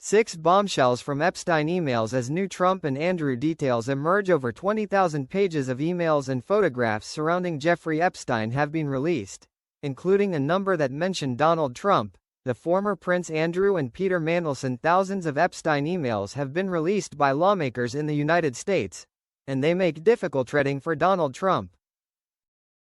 6 bombshells from Epstein emails. As new Trump and Andrew details emerge, over 20,000 pages of emails and photographs surrounding Jeffrey Epstein have been released, including a number that mention Donald Trump, the former Prince Andrew, and Peter Mandelson. Thousands of Epstein emails have been released by lawmakers in the United States, and they make difficult treading for Donald Trump.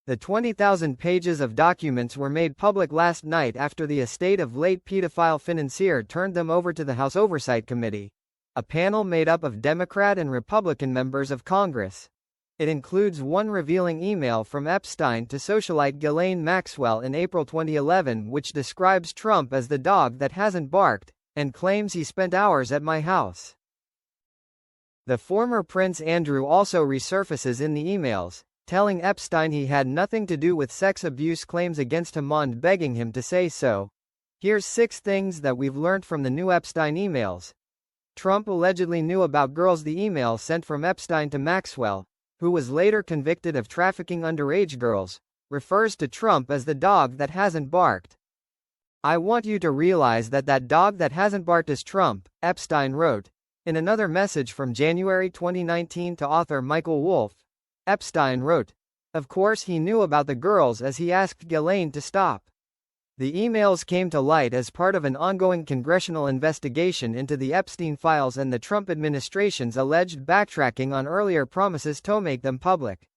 The 20,000 pages of documents were made public last night after the estate of late pedophile financier turned them over to the House Oversight Committee, a panel made up of Democrat and Republican members of Congress. It includes one revealing email from Epstein to socialite Ghislaine Maxwell in April 2011, which describes Trump as the dog that hasn't barked, and claims he spent hours at my house. The former Prince Andrew also resurfaces in the emails, telling Epstein he had nothing to do with sex abuse claims against him and begging him to say so. Here's 6 things that we've learned from the new Epstein emails. Trump allegedly knew about girls. The email sent from Epstein to Maxwell, who was later convicted of trafficking underage girls, refers to Trump as the dog that hasn't barked. "I want you to realize that that dog that hasn't barked is Trump," Epstein wrote. In another message from January 2019 to author Michael Wolff, Epstein wrote, "Of course he knew about the girls, as he asked Ghislaine to stop." The emails came to light as part of an ongoing congressional investigation into the Epstein files and the Trump administration's alleged backtracking on earlier promises to make them public.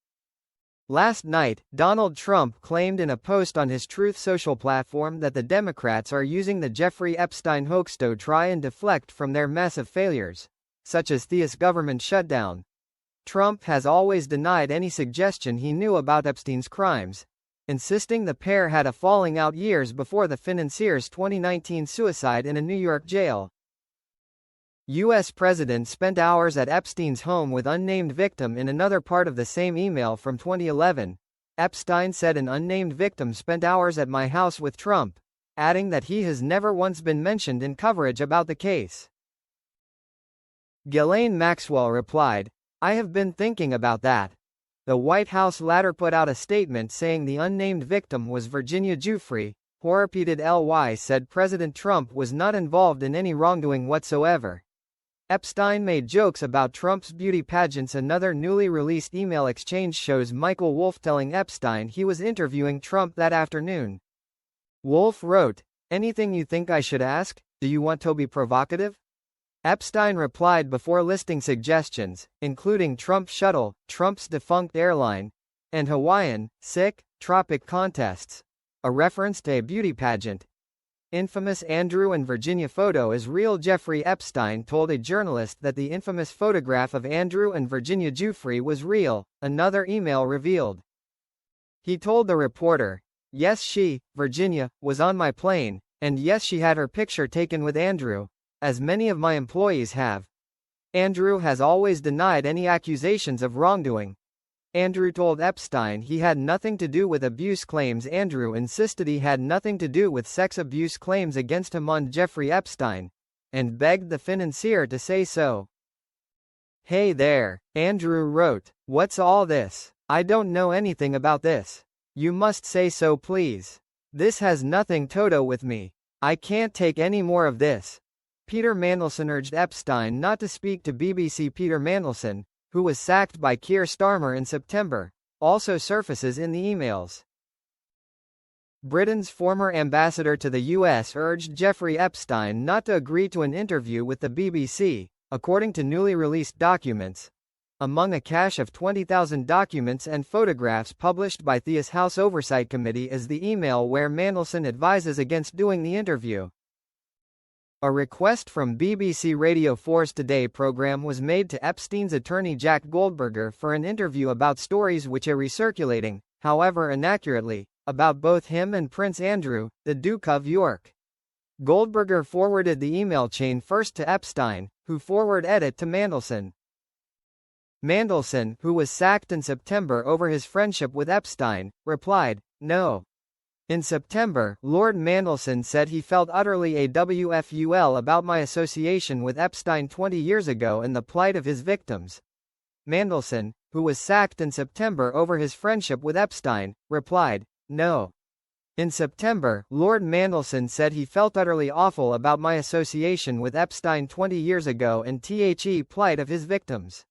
Last night, Donald Trump claimed in a post on his Truth Social platform that the Democrats are using the Jeffrey Epstein hoax to try and deflect from their massive failures, such as the government shutdown. Trump has always denied any suggestion he knew about Epstein's crimes, insisting the pair had a falling out years before the financier's 2019 suicide in a New York jail. U.S. President spent hours at Epstein's home with unnamed victim. In another part of the same email from 2011, Epstein said an unnamed victim spent hours at my house with Trump, adding that he has never once been mentioned in coverage about the case. Ghislaine Maxwell replied, "I have been thinking about that." The White House later put out a statement saying the unnamed victim was Virginia Giuffre. Repeated LY said President Trump was not involved in any wrongdoing whatsoever. Epstein made jokes about Trump's beauty pageants. Another newly released email exchange shows Michael Wolff telling Epstein he was interviewing Trump that afternoon. Wolff wrote, "Anything you think I should ask? Do you want to be provocative?" Epstein replied before listing suggestions, including Trump Shuttle, Trump's defunct airline, and Hawaiian, tropic contests, a reference to a beauty pageant. Infamous Andrew and Virginia photo is real. Jeffrey Epstein told a journalist that the infamous photograph of Andrew and Virginia Giuffre was real, another email revealed. He told the reporter, "Yes, she, Virginia, was on my plane, and yes, she had her picture taken with Andrew, as many of my employees have. Andrew has always denied any accusations of wrongdoing." Andrew told Epstein he had nothing to do with abuse claims. Andrew insisted he had nothing to do with sex abuse claims against him and Jeffrey Epstein, and begged the financier to say so. "Hey there," Andrew wrote, "what's all this? I don't know anything about this. You must say so, please. This has nothing to do with me. I can't take any more of this." Peter Mandelson urged Epstein not to speak to BBC. Peter Mandelson, who was sacked by Keir Starmer in September, also surfaces in the emails. Britain's former ambassador to the U.S. urged Jeffrey Epstein not to agree to an interview with the BBC, according to newly released documents. Among a cache of 20,000 documents and photographs published by the House Oversight Committee is the email where Mandelson advises against doing the interview. A request from BBC Radio 4's Today program was made to Epstein's attorney Jack Goldberger for an interview about stories which are recirculating, however inaccurately, about both him and Prince Andrew, the Duke of York. Goldberger forwarded the email chain first to Epstein, who forwarded it to Mandelson. Mandelson, who was sacked in September over his friendship with Epstein, replied, "No." In September, Lord Mandelson said he felt utterly awful about my association with Epstein 20 years ago and the plight of his victims. Mandelson, who was sacked in September over his friendship with Epstein, replied, "No." In September, Lord Mandelson said he felt utterly awful about my association with Epstein 20 years ago and the plight of his victims.